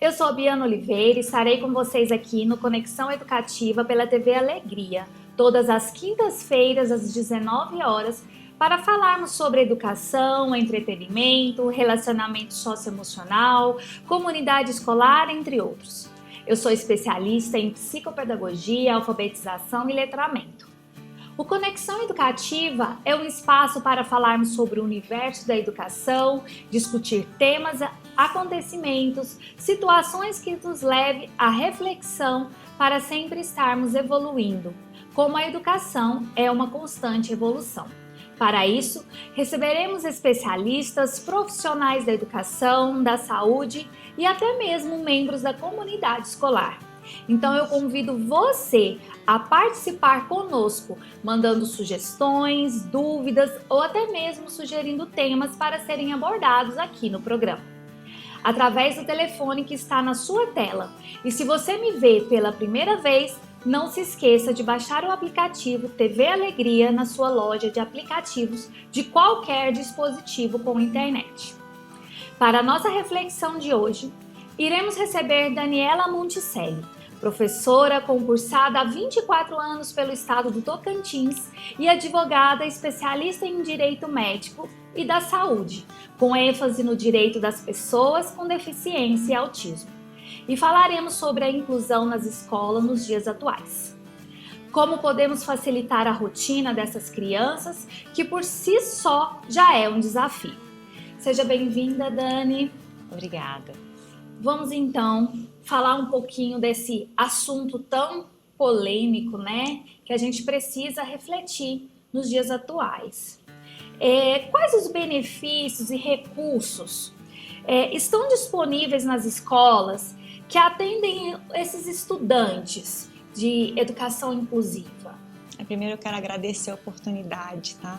Eu sou a Biana Oliveira e estarei com vocês aqui no Conexão Educativa pela TV Alegria, todas as quintas-feiras às 19 horas, para falarmos sobre educação, entretenimento, relacionamento socioemocional, comunidade escolar, entre outros. Eu sou especialista em psicopedagogia, alfabetização e letramento. O Conexão Educativa é um espaço para falarmos sobre o universo da educação, discutir temas, acontecimentos, situações que nos levem à reflexão para sempre estarmos evoluindo, como a educação é uma constante evolução. Para isso, receberemos especialistas, profissionais da educação, da saúde e até mesmo membros da comunidade escolar. Então eu convido você a participar conosco, mandando sugestões, dúvidas ou até mesmo sugerindo temas para serem abordados aqui no programa, através do telefone que está na sua tela. E se você me vê pela primeira vez, não se esqueça de baixar o aplicativo TV Alegria na sua loja de aplicativos de qualquer dispositivo com internet. Para a nossa reflexão de hoje, iremos receber Daniela Monticelli, professora concursada há 24 anos pelo estado do Tocantins e advogada especialista em direito médico e da saúde, com ênfase no direito das pessoas com deficiência e autismo. E falaremos sobre a inclusão nas escolas nos dias atuais. Como podemos facilitar a rotina dessas crianças, que por si só já é um desafio. Seja bem-vinda, Dani. Obrigada. Vamos então falar um pouquinho desse assunto tão polêmico, né? Que a gente precisa refletir nos dias atuais. Quais os benefícios e recursos estão disponíveis nas escolas que atendem esses estudantes de educação inclusiva? Primeiro eu quero agradecer a oportunidade, tá?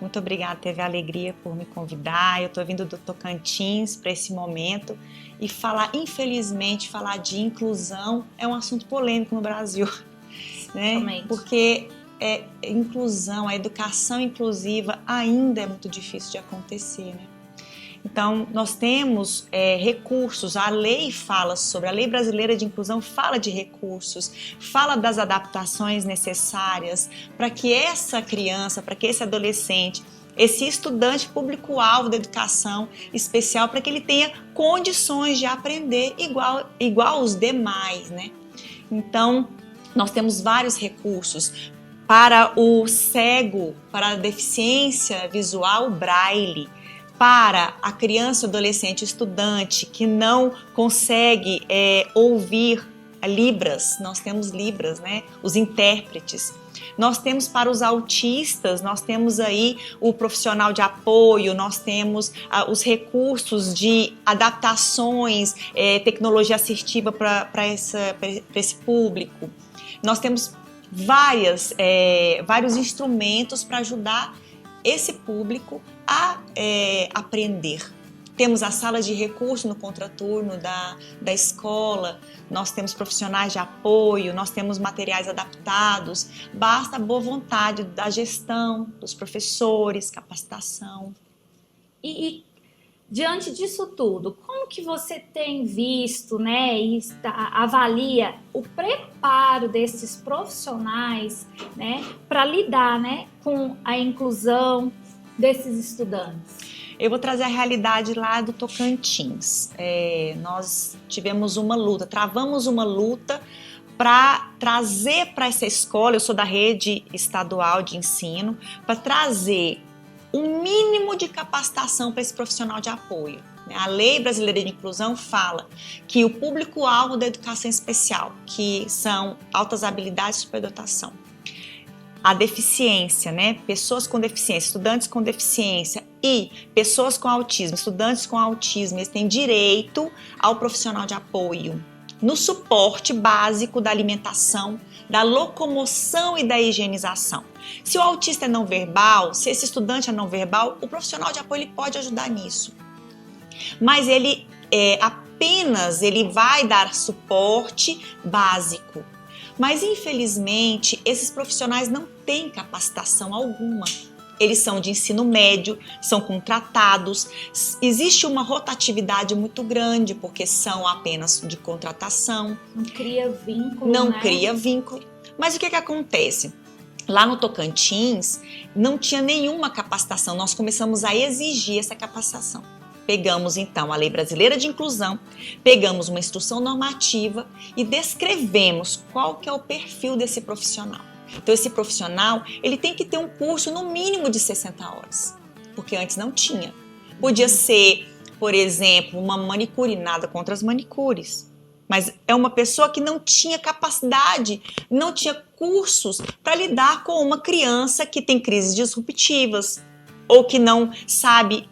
Muito obrigada, TV Alegria, por me convidar. Eu estou vindo do Tocantins para esse momento e infelizmente, falar de inclusão é um assunto polêmico no Brasil, né? Realmente. Porque inclusão, a educação inclusiva ainda é muito difícil de acontecer, né? Então, nós temos recursos, a lei brasileira de inclusão fala de recursos, fala das adaptações necessárias para que essa criança, para que esse adolescente, esse estudante público-alvo da educação especial, para que ele tenha condições de aprender igual os demais, né? Então, nós temos vários recursos para o cego, para a deficiência visual, Braille. Para a criança, adolescente, estudante que não consegue ouvir Libras, nós temos Libras, né? Os intérpretes. Nós temos para os autistas, nós temos aí o profissional de apoio, nós temos os recursos de adaptações, tecnologia assistiva para esse público. Nós temos vários instrumentos para ajudar esse público a aprender. Temos a sala de recurso no contraturno da escola, nós temos profissionais de apoio, nós temos materiais adaptados, basta a boa vontade da gestão, dos professores, capacitação. E diante disso tudo, como que você tem visto, né, e avalia o preparo desses profissionais, né, para lidar, né, com a inclusão desses estudantes? Eu vou trazer a realidade lá do Tocantins. Nós tivemos travamos uma luta para trazer para essa escola, eu sou da rede estadual de ensino, para trazer um mínimo de capacitação para esse profissional de apoio. A Lei Brasileira de Inclusão fala que o público-alvo da educação especial, que são altas habilidades e superdotação, a deficiência, né? Pessoas com deficiência, estudantes com deficiência e pessoas com autismo, estudantes com autismo, eles têm direito ao profissional de apoio no suporte básico da alimentação, da locomoção e da higienização. Se o autista é não verbal, se esse estudante é não verbal, o profissional de apoio ele pode ajudar nisso. Mas ele ele vai dar suporte básico. Mas, infelizmente, esses profissionais não têm capacitação alguma. eles são de ensino médio, são contratados, existe uma rotatividade muito grande, porque são apenas de contratação. Não cria vínculo, Não né? cria vínculo. Mas o que acontece? Lá no Tocantins, não tinha nenhuma capacitação, nós começamos a exigir essa capacitação. Pegamos então a Lei Brasileira de Inclusão, pegamos uma instrução normativa e descrevemos qual que é o perfil desse profissional. Então esse profissional, ele tem que ter um curso no mínimo de 60 horas, porque antes não tinha. Podia ser, por exemplo, uma manicure, nada contra as manicures, mas é uma pessoa que não tinha capacidade, não tinha cursos para lidar com uma criança que tem crises disruptivas, ou que não sabe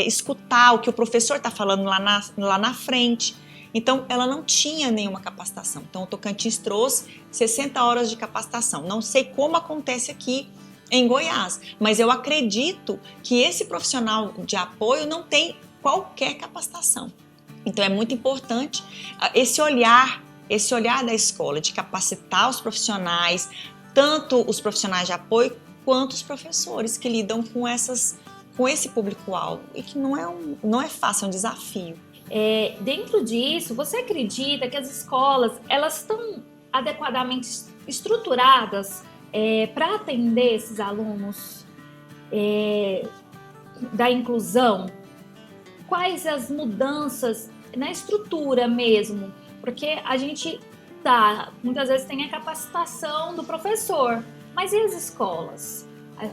escutar o que o professor está falando lá na frente. Então, ela não tinha nenhuma capacitação. Então, o Tocantins trouxe 60 horas de capacitação. Não sei como acontece aqui em Goiás, mas eu acredito que esse profissional de apoio não tem qualquer capacitação. Então, é muito importante esse olhar da escola, de capacitar os profissionais, tanto os profissionais de apoio, quanto os professores que lidam com esse público-alvo, e que não é fácil, é um desafio. Dentro disso, você acredita que as escolas elas estão adequadamente estruturadas para atender esses alunos da inclusão? Quais as mudanças na estrutura mesmo? Porque a gente muitas vezes tem a capacitação do professor, mas e as escolas?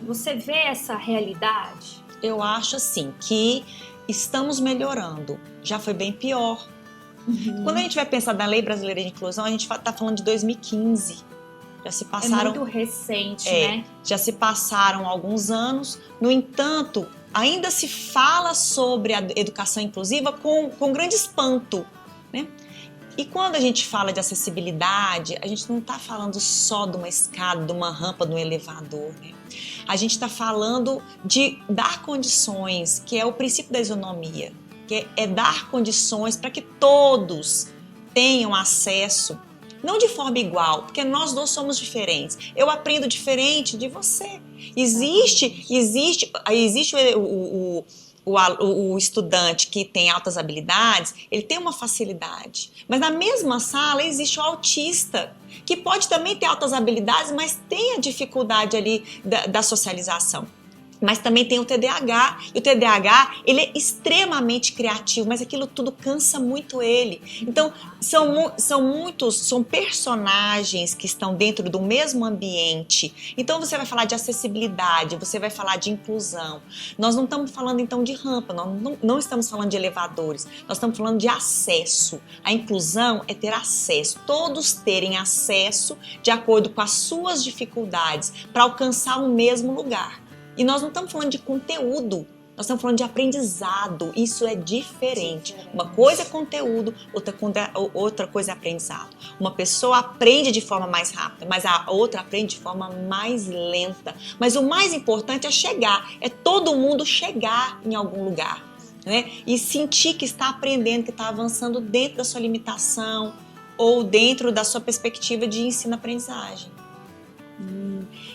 Você vê essa realidade? Eu acho assim que estamos melhorando, já foi bem pior. Quando a gente vai pensar na Lei Brasileira de Inclusão, a gente está falando de 2015. Já se passaram, é muito recente, né? Já se passaram alguns anos. No entanto, ainda se fala sobre a educação inclusiva com grande espanto, né? E quando a gente fala de acessibilidade, a gente não está falando só de uma escada, de uma rampa, de um elevador, né? A gente está falando de dar condições, que é o princípio da isonomia, que é dar condições para que todos tenham acesso, não de forma igual, porque nós dois somos diferentes. Eu aprendo diferente de você. Existe o estudante que tem altas habilidades, ele tem uma facilidade. Mas na mesma sala existe o autista, que pode também ter altas habilidades, mas tem a dificuldade ali da socialização. Mas também tem o TDAH, e o TDAH, ele é extremamente criativo, mas aquilo tudo cansa muito ele. Então, são personagens que estão dentro do mesmo ambiente. Então, você vai falar de acessibilidade, você vai falar de inclusão. Nós não estamos falando, então, de rampa, nós não estamos falando de elevadores, nós estamos falando de acesso. A inclusão é ter acesso, todos terem acesso de acordo com as suas dificuldades para alcançar o mesmo lugar. E nós não estamos falando de conteúdo, nós estamos falando de aprendizado. Isso é diferente. Uma coisa é conteúdo, outra coisa é aprendizado. Uma pessoa aprende de forma mais rápida, mas a outra aprende de forma mais lenta. Mas o mais importante é chegar, é todo mundo chegar em algum lugar, né? E sentir que está aprendendo, que está avançando dentro da sua limitação ou dentro da sua perspectiva de ensino-aprendizagem.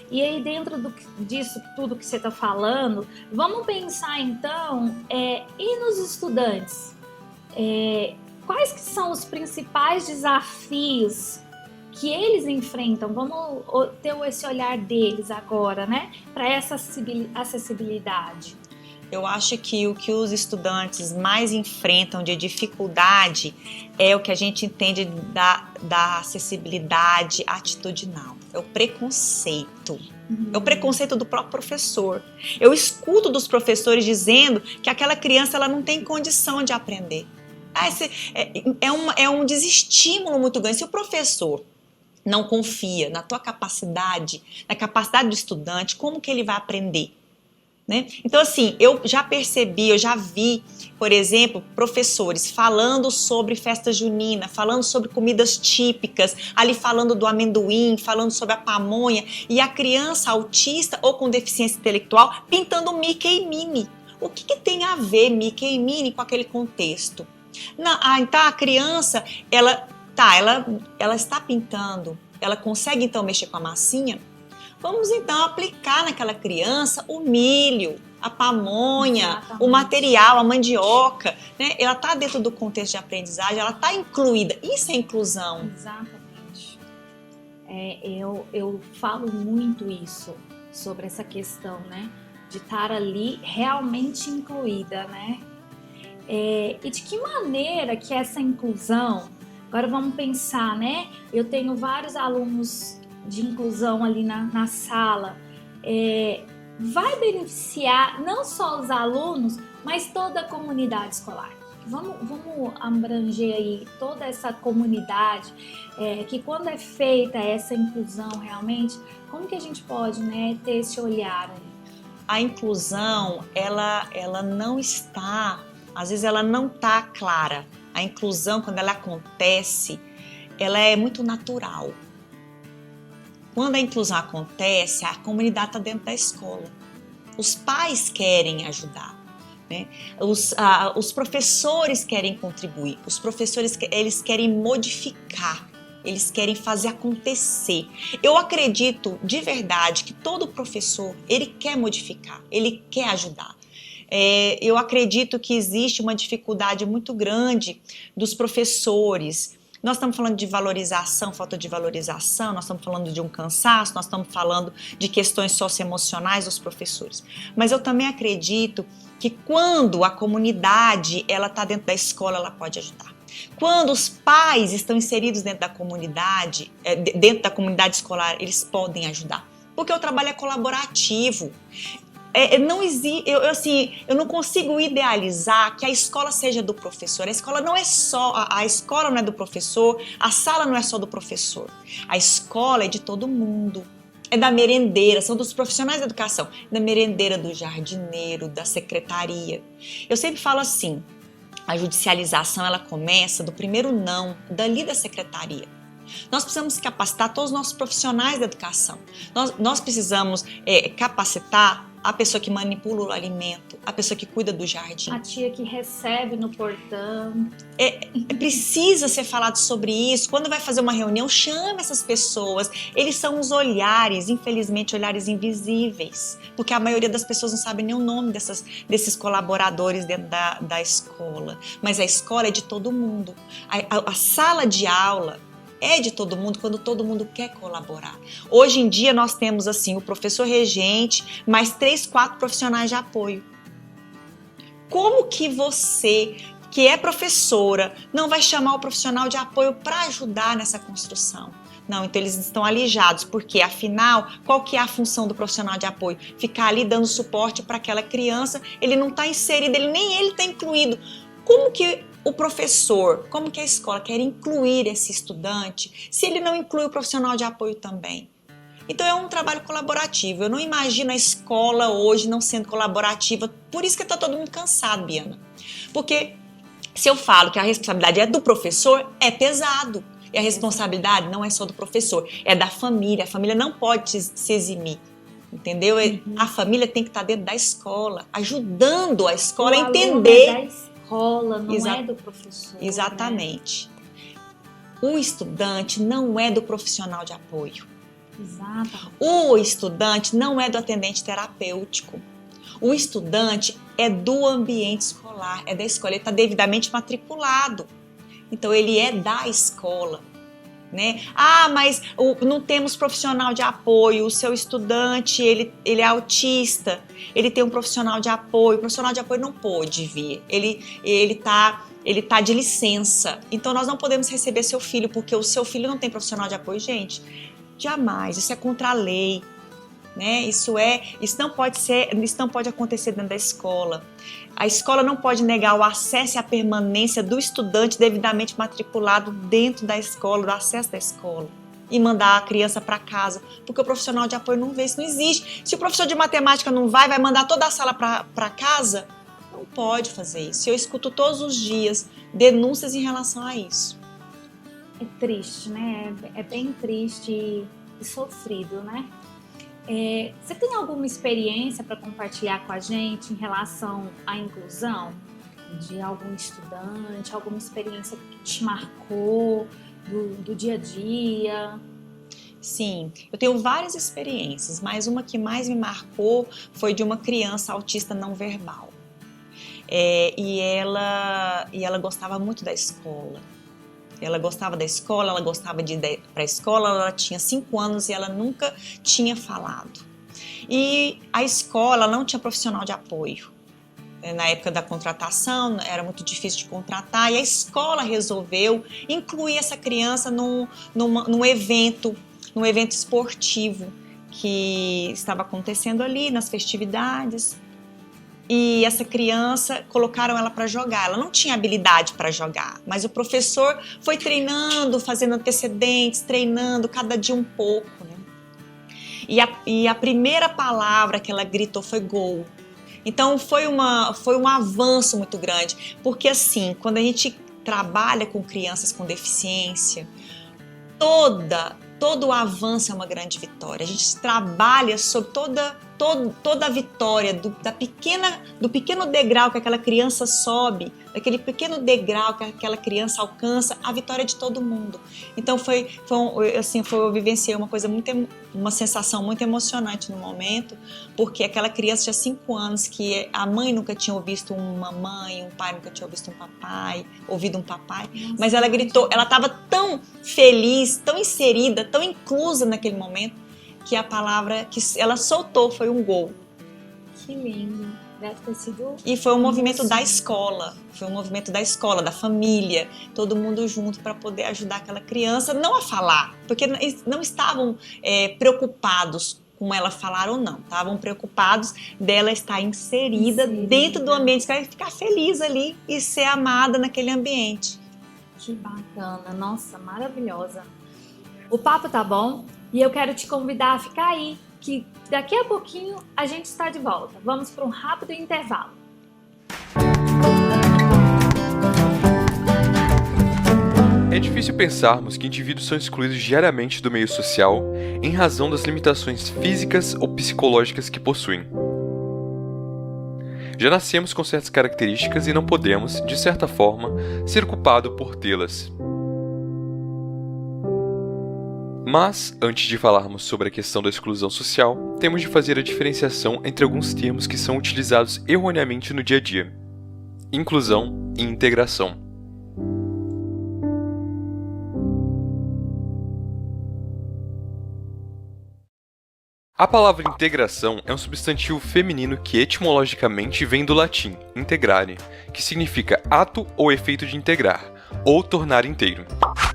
E aí, dentro disso tudo que você está falando, vamos pensar então, e nos estudantes? Quais que são os principais desafios que eles enfrentam? Vamos ter esse olhar deles agora, né? Para essa acessibilidade. Eu acho que o que os estudantes mais enfrentam de dificuldade é o que a gente entende da acessibilidade atitudinal. É o preconceito. É o preconceito do próprio professor. Eu escuto dos professores dizendo que aquela criança ela não tem condição de aprender. É um desestímulo muito grande. Se o professor não confia na tua capacidade, na capacidade do estudante, como que ele vai aprender? Né? Então, assim, eu já percebi, eu já vi, por exemplo, professores falando sobre festa junina, falando sobre comidas típicas, ali falando do amendoim, falando sobre a pamonha, e a criança autista ou com deficiência intelectual pintando Mickey e Minnie. O que tem a ver Mickey e Minnie com aquele contexto? Então a criança, ela está pintando, ela consegue então mexer com a massinha, Vamos então aplicar naquela criança o milho, a pamonha, Exatamente. o material, a mandioca, né? Ela está dentro do contexto de aprendizagem, ela está incluída. Isso é inclusão. Exatamente. Eu falo muito isso, sobre essa questão, né? De estar ali realmente incluída, né? E de que maneira que essa inclusão, agora vamos pensar, né? Eu tenho vários alunos de inclusão ali na sala, vai beneficiar não só os alunos, mas toda a comunidade escolar. Vamos abranger aí toda essa comunidade, que quando é feita essa inclusão realmente, como que a gente pode, né, ter esse olhar aí? A inclusão, ela não está, às vezes ela não está clara. A inclusão, quando ela acontece, ela é muito natural. Quando a inclusão acontece, a comunidade está dentro da escola. Os pais querem ajudar, né? Os professores querem contribuir. Os professores, eles querem modificar. Eles querem fazer acontecer. Eu acredito de verdade que todo professor, ele quer modificar, ele quer ajudar. Eu acredito que existe uma dificuldade muito grande dos professores. Nós estamos falando de valorização, falta de valorização, nós estamos falando de um cansaço, nós estamos falando de questões socioemocionais dos professores. Mas eu também acredito que quando a comunidade ela está dentro da escola, ela pode ajudar. Quando os pais estão inseridos dentro da comunidade escolar, eles podem ajudar. Porque o trabalho é colaborativo. Não existe, eu não consigo idealizar que a escola seja do professor. A escola não é só, a escola não é do professor, a sala não é só do professor. A escola é de todo mundo. É da merendeira, são dos profissionais da educação, da merendeira, do jardineiro, da secretaria. Eu sempre falo assim, a judicialização ela começa do primeiro não, dali da secretaria. Nós precisamos capacitar todos os nossos profissionais da educação. Nós precisamos capacitar a pessoa que manipula o alimento, a pessoa que cuida do jardim. A tia que recebe no portão. Precisa ser falado sobre isso. Quando vai fazer uma reunião, chame essas pessoas. Eles são os olhares, infelizmente, olhares invisíveis. Porque a maioria das pessoas não sabe nem o nome desses colaboradores dentro da escola. Mas a escola é de todo mundo. A sala de aula é de todo mundo quando todo mundo quer colaborar. Hoje em dia nós temos assim o professor regente, mais 3, 4 profissionais de apoio. Como que você, que é professora, não vai chamar o profissional de apoio para ajudar nessa construção? Não, então eles estão alijados, porque afinal, qual que é a função do profissional de apoio? Ficar ali dando suporte para aquela criança, ele não está inserido, nem ele está incluído. Como que o professor, como que a escola quer incluir esse estudante se ele não inclui o profissional de apoio também? Então é um trabalho colaborativo. Eu não imagino a escola hoje não sendo colaborativa. Por isso que está todo mundo cansado, Biana. Porque se eu falo que a responsabilidade é do professor, é pesado. E a responsabilidade não é só do professor, é da família. A família não pode se eximir. Entendeu? A família tem que estar dentro da escola, ajudando a escola a entender. Escola, não é do professor. Exatamente. Né? O estudante não é do profissional de apoio. Exato. O estudante não é do atendente terapêutico. O estudante é do ambiente escolar, é da escola, ele está devidamente matriculado. Então ele é da escola. Né? Mas não temos profissional de apoio, o seu estudante ele é autista, ele tem um profissional de apoio, o profissional de apoio não pôde vir, ele tá de licença, então nós não podemos receber seu filho, porque o seu filho não tem profissional de apoio, gente, jamais, isso é contra a lei. Né? Isso não pode acontecer dentro da escola. A escola não pode negar o acesso e a permanência do estudante devidamente matriculado dentro da escola, do acesso da escola, e mandar a criança para casa, porque o profissional de apoio não vê, isso não existe. Se o professor de matemática não vai mandar toda a sala para casa, não pode fazer isso. Eu escuto todos os dias denúncias em relação a isso. É triste, né? É bem triste e sofrido, né? Você tem alguma experiência para compartilhar com a gente em relação à inclusão de algum estudante, alguma experiência que te marcou do dia a dia? Sim, eu tenho várias experiências, mas uma que mais me marcou foi de uma criança autista não verbal. E ela gostava muito da escola. Ela gostava da escola, ela gostava de ir para a escola, ela tinha 5 anos e ela nunca tinha falado. E a escola não tinha profissional de apoio. Na época da contratação, era muito difícil de contratar, e a escola resolveu incluir essa criança num evento esportivo que estava acontecendo ali, nas festividades. E essa criança, colocaram ela para jogar. Ela não tinha habilidade para jogar, mas o professor foi treinando, fazendo antecedentes, treinando cada dia um pouco, né? E a primeira palavra que ela gritou foi gol. Então foi um avanço muito grande, porque assim, quando a gente trabalha com crianças com deficiência, todo o avanço é uma grande vitória. A gente trabalha sobre toda a vitória do pequeno degrau que aquela criança sobe, daquele pequeno degrau que aquela criança alcança, a vitória de todo mundo. Então eu vivenciei uma sensação muito emocionante no momento, porque aquela criança tinha 5 anos, que a mãe nunca tinha visto uma mãe, um pai nunca tinha ouvido um papai, mas ela gritou, ela estava tão feliz, tão inserida, tão inclusa naquele momento, que a palavra que ela soltou foi um gol. Que lindo. Deve ter sido... E foi um movimento da escola, da família, todo mundo junto para poder ajudar aquela criança não a falar, porque não estavam preocupados com ela falar ou não, estavam preocupados dela estar inserida dentro do ambiente, que ela ia ficar feliz ali e ser amada naquele ambiente. Que bacana, nossa, maravilhosa. O papo tá bom e eu quero te convidar a ficar aí, que daqui a pouquinho a gente está de volta. Vamos para um rápido intervalo. É difícil pensarmos que indivíduos são excluídos diariamente do meio social em razão das limitações físicas ou psicológicas que possuem. Já nascemos com certas características e não podemos, de certa forma, ser culpados por tê-las. Mas, antes de falarmos sobre a questão da exclusão social, temos de fazer a diferenciação entre alguns termos que são utilizados erroneamente no dia a dia: inclusão e integração. A palavra integração é um substantivo feminino que etimologicamente vem do latim integrare, que significa ato ou efeito de integrar, ou tornar inteiro.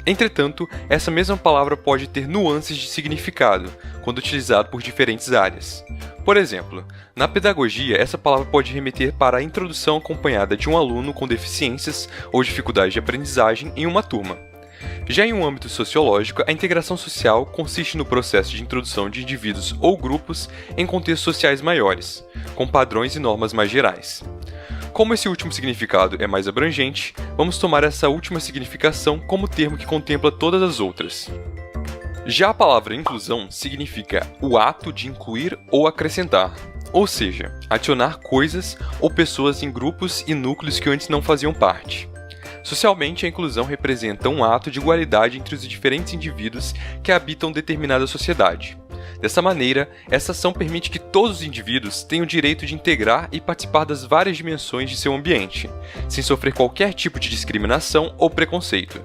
Entretanto, essa mesma palavra pode ter nuances de significado, quando utilizada por diferentes áreas. Por exemplo, na pedagogia, essa palavra pode remeter para a introdução acompanhada de um aluno com deficiências ou dificuldade de aprendizagem em uma turma. Já em um âmbito sociológico, a integração social consiste no processo de introdução de indivíduos ou grupos em contextos sociais maiores, com padrões e normas mais gerais. Como esse último significado é mais abrangente, vamos tomar essa última significação como termo que contempla todas as outras. Já a palavra inclusão significa o ato de incluir ou acrescentar, ou seja, adicionar coisas ou pessoas em grupos e núcleos que antes não faziam parte. Socialmente, a inclusão representa um ato de igualdade entre os diferentes indivíduos que habitam determinada sociedade. Dessa maneira, essa ação permite que todos os indivíduos tenham o direito de integrar e participar das várias dimensões de seu ambiente, sem sofrer qualquer tipo de discriminação ou preconceito.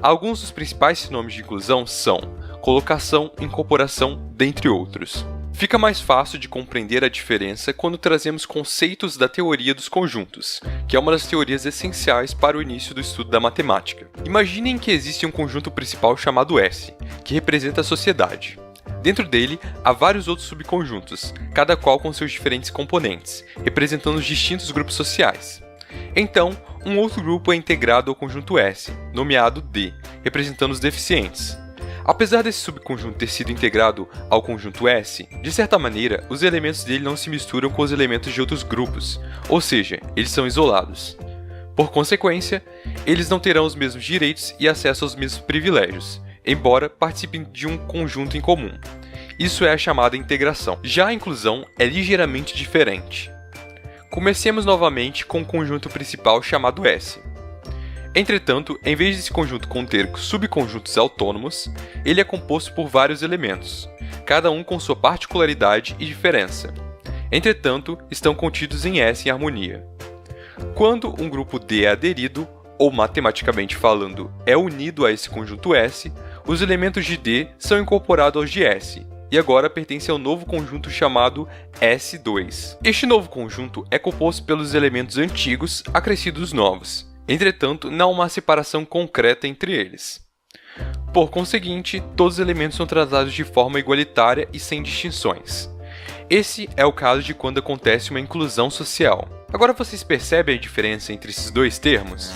Alguns dos principais sinônimos de inclusão são colocação, incorporação, dentre outros. Fica mais fácil de compreender a diferença quando trazemos conceitos da teoria dos conjuntos, que é uma das teorias essenciais para o início do estudo da matemática. Imaginem que existe um conjunto principal chamado S, que representa a sociedade. Dentro dele, há vários outros subconjuntos, cada qual com seus diferentes componentes, representando os distintos grupos sociais. Então, um outro grupo é integrado ao conjunto S, nomeado D, representando os deficientes. Apesar desse subconjunto ter sido integrado ao conjunto S, de certa maneira, os elementos dele não se misturam com os elementos de outros grupos, ou seja, eles são isolados. Por consequência, eles não terão os mesmos direitos e acesso aos mesmos privilégios, embora participem de um conjunto em comum. Isso é a chamada integração. Já a inclusão é ligeiramente diferente. Comecemos novamente com o conjunto principal chamado S. Entretanto, em vez desse conjunto conter subconjuntos autônomos, ele é composto por vários elementos, cada um com sua particularidade e diferença. Entretanto, estão contidos em S em harmonia. Quando um grupo D é aderido, ou matematicamente falando, é unido a esse conjunto S, os elementos de D são incorporados aos de S, e agora pertencem ao novo conjunto chamado S2. Este novo conjunto é composto pelos elementos antigos acrescidos novos. Entretanto, não há uma separação concreta entre eles. Por conseguinte, todos os elementos são tratados de forma igualitária e sem distinções. Esse é o caso de quando acontece uma inclusão social. Agora vocês percebem a diferença entre esses dois termos?